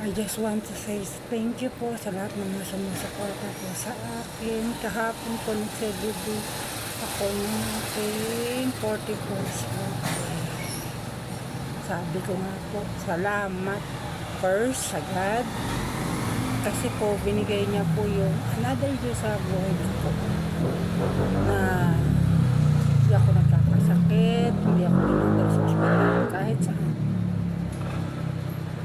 I just want to say thank you po sa lahat ng mga sumusuporta po sa akin. Kahapon po nag-celebrate ako ng aking 41st birthday. Sabi ko nga po, salamat first sa God. Kasi po, binigay niya po yung another year sa buhay ko po. Na hindi ako nagkakasakit, hindi ako dinadala sa ospital, kahit saan.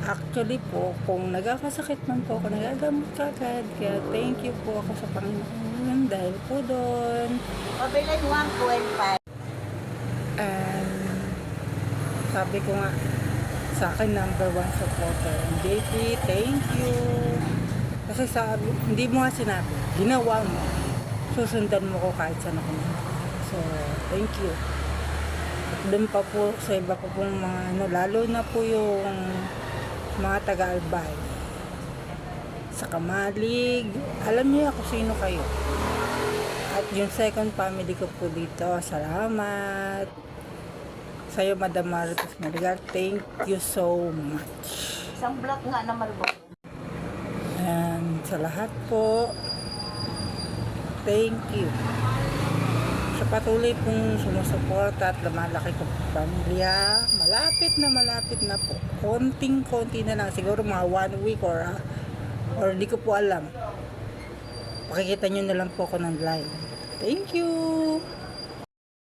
Actually po, kung nagkakasakit man po ako, nagagamot kagad. Kaya thank you po ako sa Panginoon dahil po doon. Pabilis 1.5. And sabi ko nga, sa akin number 1 supporter. And JP, thank you. Kasi sabi, hindi mo nga sinabi, ginawa mo. Susundan mo ko kahit saan ako. So, thank you. At doon pa po, sa iba pa pong mga ano, lalo na po yung mga taga-Albay sa Kamalig, alam niyo kung sino kayo. At yung second family ko po dito, salamat sa'yo, Madam Marites Marigar, thank you so much. Isang block nga na maribok. And sa lahat po, thank you sa patuloy pong sumusuporta at lumalaki ko pamilya. Malapit na po. Konting-konti na lang. Siguro mga 1 week or di ko po alam. Pakikita nyo na lang po ako ng live. Thank you!